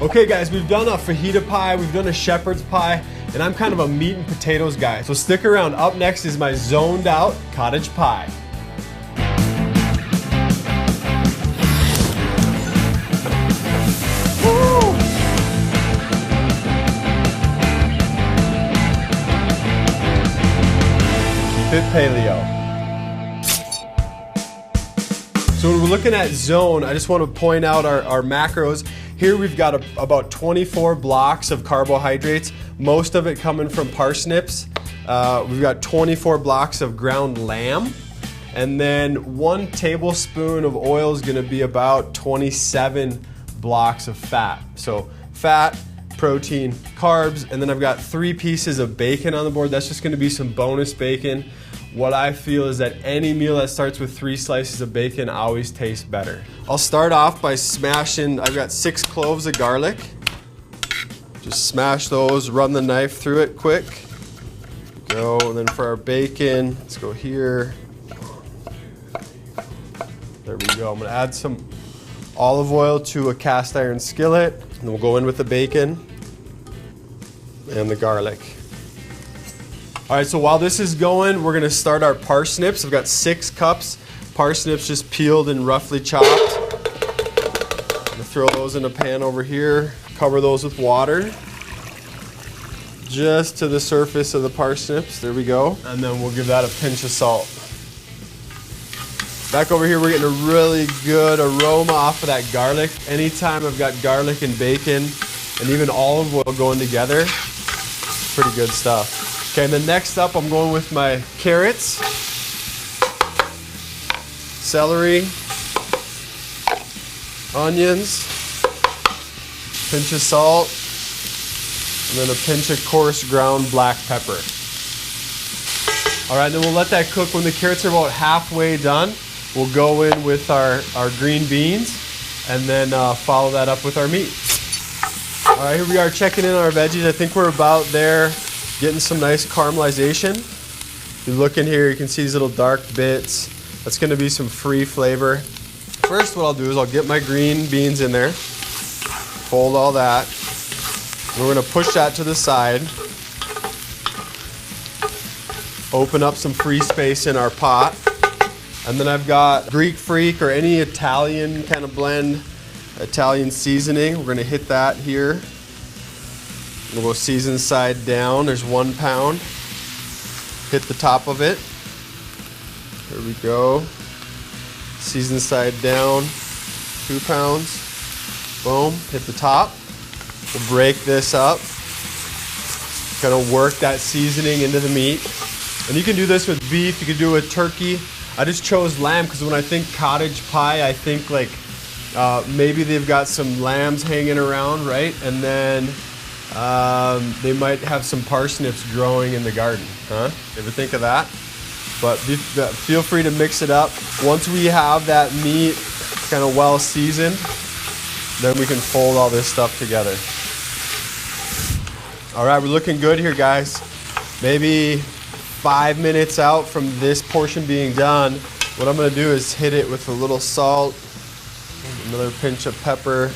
Okay guys, we've done a fajita pie, we've done a shepherd's pie, and I'm kind of a meat and potatoes guy. So stick around. Up next is my zoned out cottage pie. Woo! Keep it paleo. So when we're looking at zone, I just want to point out our macros. Here we've got about 24 blocks of carbohydrates, most of it coming from parsnips. We've got 24 blocks of ground lamb, and then 1 tablespoon of oil is going to be about 27 blocks of fat. So fat, protein, carbs, and then I've got 3 pieces of bacon on the board. That's just going to be some bonus bacon. What I feel is that any meal that starts with 3 slices of bacon always tastes better. I'll start off by smashing, I've got 6 cloves of garlic. Just smash those, run the knife through it quick. Go, and then for our bacon, let's go here. There we go. I'm gonna add some olive oil to a cast iron skillet, and then we'll go in with the bacon and the garlic. All right, so while this is going, we're gonna start our parsnips. I've got 6 cups. Parsnips just peeled and roughly chopped. I'm gonna throw those in a pan over here. Cover those with water. Just to the surface of the parsnips, there we go. And then we'll give that a pinch of salt. Back over here, we're getting a really good aroma off of that garlic. Anytime I've got garlic and bacon and even olive oil going together, pretty good stuff. Okay, and then next up, I'm going with my carrots, celery, onions, pinch of salt, and then a pinch of coarse ground black pepper. All right, then we'll let that cook. When the carrots are about halfway done, we'll go in with our green beans and then follow that up with our meat. All right, here we are checking in on our veggies. I think we're about there. Getting some nice caramelization. If you look in here, you can see these little dark bits. That's gonna be some free flavor. First, what I'll do is I'll get my green beans in there, fold all that. We're gonna push that to the side. Open up some free space in our pot. And then I've got Greek Freak or any Italian kind of blend, Italian seasoning. We're gonna hit that here. We'll go season side down. There's 1 pound. Hit the top of it. There we go. Season side down. 2 pounds. Boom. Hit the top. We'll break this up. Kind of work that seasoning into the meat. And you can do this with beef. You can do it with turkey. I just chose lamb because when I think cottage pie, I think like maybe they've got some lambs hanging around, right? And then they might have some parsnips growing in the garden, huh? Ever think of that? But feel free to mix it up. Once we have that meat kind of well seasoned, then we can fold all this stuff together. All right, we're looking good here, guys. Maybe 5 minutes out from this portion being done, what I'm gonna do is hit it with a little salt, another pinch of pepper.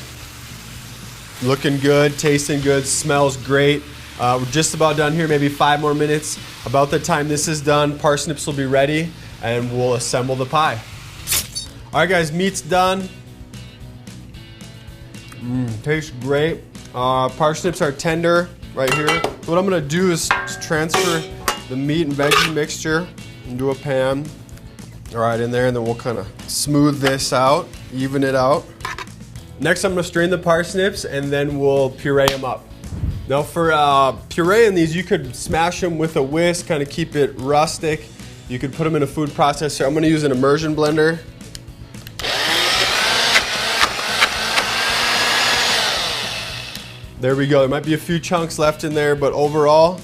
Looking good, tasting good, smells great. We're just about done here, maybe 5 more minutes. About the time this is done, parsnips will be ready and we'll assemble the pie. All right guys, meat's done. Tastes great. Parsnips are tender right here. So what I'm gonna do is transfer the meat and veggie mixture into a pan. All right, in there, and then we'll kind of smooth this out, even it out. Next, I'm gonna strain the parsnips and then we'll puree them up. Now for pureeing these, you could smash them with a whisk, kind of keep it rustic. You could put them in a food processor. I'm gonna use an immersion blender. There we go. There might be a few chunks left in there, but overall,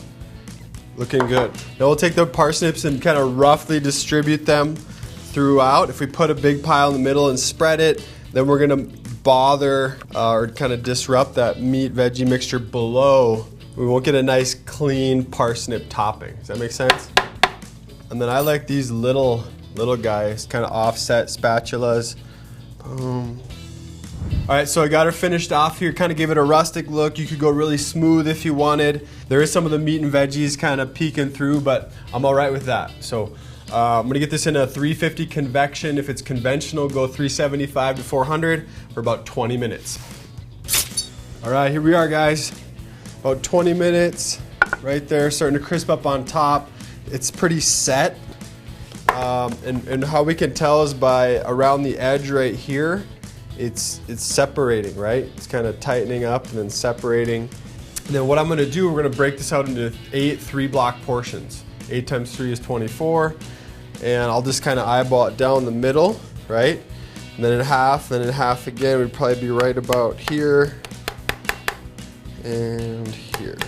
looking good. Now we'll take the parsnips and kind of roughly distribute them throughout. If we put a big pile in the middle and spread it, then we're gonna bother or kind of disrupt that meat veggie mixture below. We won't get a nice clean parsnip topping. Does that make sense? And then I like these little guys, kind of offset spatulas. Boom. All right, so I got her finished off here, kind of gave it a rustic look. You could go really smooth if you wanted. There is some of the meat and veggies kind of peeking through, but I'm all right with that. So I'm gonna get this in a 350 convection. If it's conventional, go 375 to 400 for about 20 minutes. All right, here we are, guys. About 20 minutes, right there, starting to crisp up on top. It's pretty set. And how we can tell is by around the edge right here, it's separating, right? It's kind of tightening up and then separating. And then what I'm gonna do, we're gonna break this out into 8 3-block portions. 8 times 3 is 24. And I'll just kind of eyeball it down the middle, right? And then in half, then in half again, would probably be right about here and here.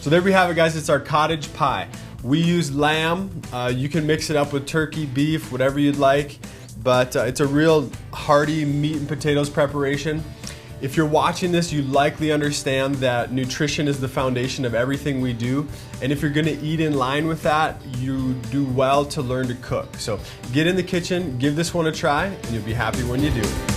So there we have it, guys. It's our cottage pie. We use lamb. You can mix it up with turkey, beef, whatever you'd like. But it's a real hearty meat and potatoes preparation. If you're watching this, you likely understand that nutrition is the foundation of everything we do. And if you're gonna eat in line with that, you do well to learn to cook. So get in the kitchen, give this one a try, and you'll be happy when you do.